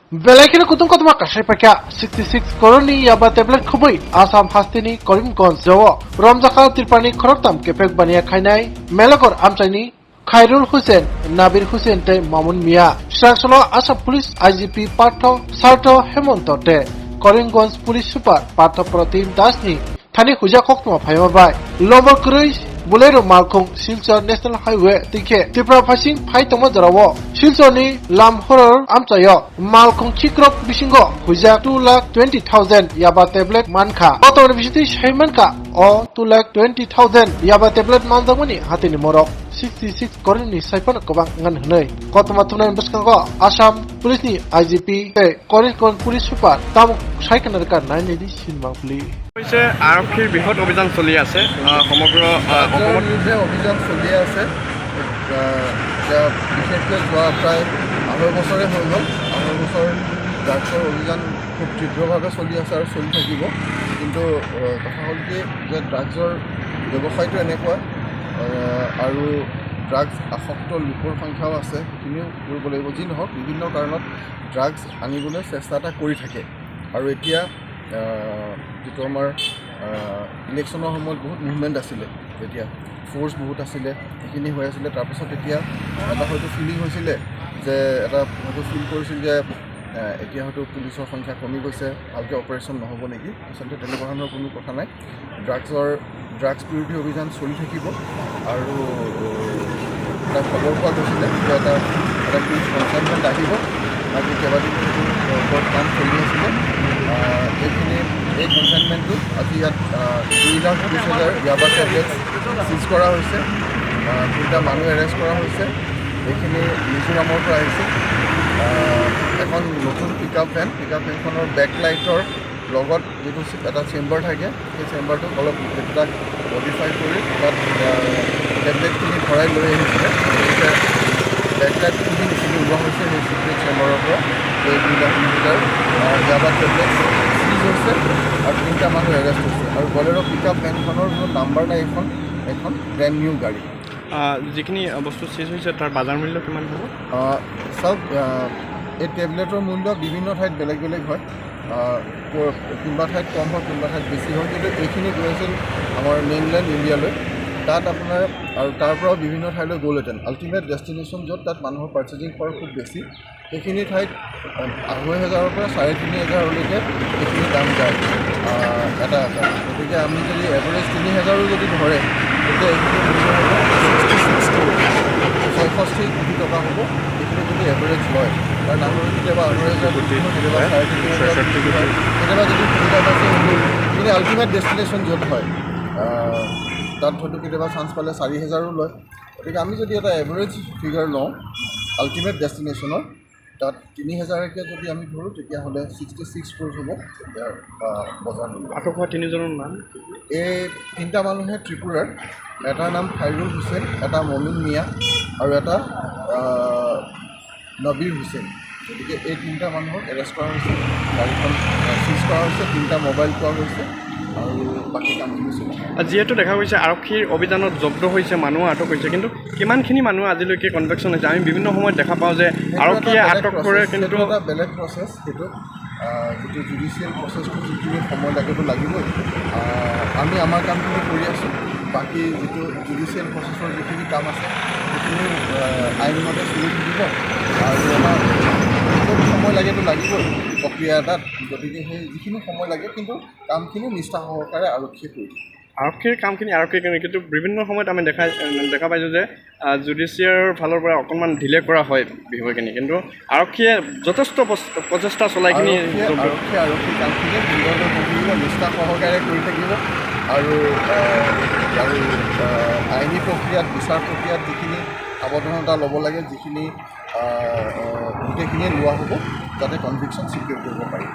Belakina kutung kotuma kasai pakia 66 koroni yaba tablet khubui Assam hastini Karimganj jawa Ramjaka tirpani khoroktam kepek bania khainai Melakor amchaini Khairul Hussain Nabir Hussain te Mamun Mia Srangsolo Assam Police IGP Partho Sarto Hemonto te Karimganj Police Super Partho Pratim Dasni Thani Huja Koktuma Phaimabai Lomor Krui Bolero Malkung Silchar National Highway Tike Tipra Phasing Phaitoma Jarawo Silchoni Lam Horror Amchayo Malkung Chikrok Bisingo Huja 2,20,000 Yaba tablet Mankha Otor Bisiti Shaimanka O 2,20,000 Yaba tablet Mandamani Hatini Morok 66 Korni Saipan Kobang Ngan Hnei Kotoma Tunan Baskango Assam Police ni IGP te Karimganj Police Super Tam Saikanarka 9 Sinmangpli হৈছে আৰক্ষীৰ বৃহৎ অভিযান চলি আছে সমগ্ৰ অসমত অভিযান চলি আছে বিশেষকৈ যোৱা প্ৰায় 8 বছৰে হৈ গ'ল 8 বছৰ ড্ৰাগছৰ অভিযান খুব তীব্ৰভাৱে চলি আছে আৰু চলি থাকিব কিন্তু কথা হ'ল কি যে ড্ৰাগছৰ ব্যৱসায়টো এনেকুৱা আৰু ড্ৰাগছ আসক্ত লোকৰ সংখ্যাও আছে সেইখিনিও কৰিব লাগিব যি নহওক বিভিন্ন কাৰণত ড্ৰাগছ আনিবলৈ চেষ্টা এটা কৰি থাকে আৰু এতিয়া যেটো আমাৰ ইলেকশ্যনৰ সময়ত বহুত মুভমেণ্ট আছিলে তেতিয়া ফ'ৰ্চ বহুত আছিলে সেইখিনি হৈ আছিলে তাৰপিছত এতিয়া এটা হয়তো ফিলিং হৈছিলে যে এটা হয়তো ফিল কৰিছিল যে এতিয়া হয়তো পুলিচৰ সংখ্যা কমি গৈছে ভালকৈ অপাৰেশ্যন নহ'ব নেকি আচলতে তেনেকুৱা ধৰণৰ কোনো কথা নাই ড্ৰাগছ বিৰোধী অভিযান চলি থাকিব আৰু এটা খবৰ পোৱা গৈছিলে যে এটা পুলিচ কনচাইনমেণ্ট আহিব আজি কেইবাদিনো ওপৰত কাম চলি আছিলে এই কনচাইনমেণ্টটো আজি ইয়াত 2,20,000 ইয়াবা টেবলেটছ চিজ কৰা হৈছে 3টা মানুহ এৰেষ্ট কৰা হৈছে এইখিনি মিজোৰামৰ পৰা আহিছে এখন নতুন পিকআপ ভেনখনৰ বেকলাইটৰ লগত যিটো এটা চেম্বাৰ থাকে সেই চেম্বাৰটোক অলপ এটা মডিফাই কৰি তাত টেবলেটখিনি ভৰাই লৈ আহিছিলে বেকলাইটখিনি যিখিনি ওলোৱা হৈছে সেই চিক্ৰেট চেম্বাৰৰ পৰা এই 2,20,000 ইয়াবা টেবলেট চিজ হৈছে আৰু 3টা মানুহ এৰেষ্ট হৈছে আৰু বলেৰো পিকআপ ভেনখনৰ কোনো নাম্বাৰ নাই এখন ব্ৰেণ্ড নিউ গাড়ী যিখিনি বস্তু চিজ হৈছে তাৰ বজাৰ মূল্য কিমান হ'ব চাওক এই টেবলেটৰ মূল্য বিভিন্ন ঠাইত বেলেগ বেলেগ হয় কোনোবা ঠাইত কম হয় কোনোবা ঠাইত বেছি হয় কিন্তু এইখিনি গৈ আছিল আমাৰ মেইনলেণ্ড ইণ্ডিয়ালৈ তাত আপোনাৰ আৰু তাৰ পৰাও বিভিন্ন ঠাইলৈ গ'লহেঁতেন আল্টিমেট ডেষ্টিনেশ্যন য'ত তাত মানুহৰ পাৰ্চেজিং পাৱাৰ খুব বেছি সেইখিনি ঠাইত 2,500ৰ পৰা 3,500লৈকে সেইখিনি দাম যায় এটা গতিকে আমি যদি এভাৰেজ 3,000ৰো যদি ধৰে তেতিয়া এইখিনি মূল্য হ'ব 66 কোটি টকা হ'ব এইখিনি যদি এভাৰেজ লয় কাৰণ আমাৰ কেতিয়াবা 8,000 কেতিয়াবা 3,500 কেতিয়াবা যদি সুবিধা পাইছে কিন্তু আল্টিমেট ডেষ্টিনেশ্যন য'ত হয় তাত হয়তো কেতিয়াবা চান্স পালে 4,000ৰো লয় গতিকে আমি যদি এটা এভাৰেজ ফিগাৰ লওঁ আল্টিমেট ডেষ্টিনেশ্যনৰ তাত 3,000কৈ যদি আমি ধৰোঁ তেতিয়াহ'লে 66 ক্ৰ'ৰ হ'ব ইয়াৰ বজাৰ মূল্য আটক হোৱা 3জনৰ নাম এই 3টা মানুহে ত্ৰিপুৰাৰ এটাৰ নাম খাইৰুল হুছেইন এটা মমিন মিয়া আৰু এটা নবীৰ হুছেইন গতিকে এই 3টা মানুহক এৰেষ্ট কৰা হৈছে গাড়ীখন চিজ কৰা হৈছে 3টা মোবাইল পোৱা গৈছে আৰু বাকী কামখিনি চলি যিহেতু দেখা গৈছে আৰক্ষীৰ অভিযানত জব্দ হৈছে মানুহ আটক হৈছে কিন্তু কিমানখিনি মানুহ আজিলৈকে কনভেকশ্যন হৈছে আমি বিভিন্ন সময়ত দেখা পাওঁ যে আৰক্ষীয়ে আটক কৰে কিন্তু এটা বেলেগ প্ৰচেছ সেইটো যিটো জুডিচিয়েল প্ৰচেছটো যিখিনি সময় লাগিব লাগিবই আমি আমাৰ কামখিনি কৰি আছোঁ বাকী যিটো জুডিচিয়েল প্ৰচেছৰ যিখিনি কাম আছে সেইখিনি আইনমতে চলি থাকিব আৰু আমাৰ বহুত সময় লাগেতো লাগিবই প্ৰক্ৰিয়া এটাত গতিকে সেই যিখিনি সময় লাগে কিন্তু কামখিনি নিষ্ঠা সহকাৰে আৰক্ষীয়ে কৰি দিয়ে আৰক্ষীৰ কামখিনি আৰক্ষীয়ে কৰে কিন্তু বিভিন্ন সময়ত আমি দেখা পাইছোঁ যে জুডিচিয়াৰ ফালৰ পৰা অকণমান ঢিলে কৰা হয় বিষয়খিনি কিন্তু আৰক্ষীয়ে যথেষ্ট প্ৰচেষ্টা চলাই কিনি আৰক্ষী কামখিনি সুন্দৰকৈ কৰি থাকিব নিষ্ঠা সহকাৰে কৰি থাকিব আৰু আইনী প্ৰক্ৰিয়াত বিচাৰ প্ৰক্ৰিয়াত যিখিনি সাৱধানতা ল'ব লাগে যিখিনি গোটেইখিনিয়ে লোৱা হ'ব যাতে কনভিকশ্যন ছিকিউৰ কৰিব পাৰি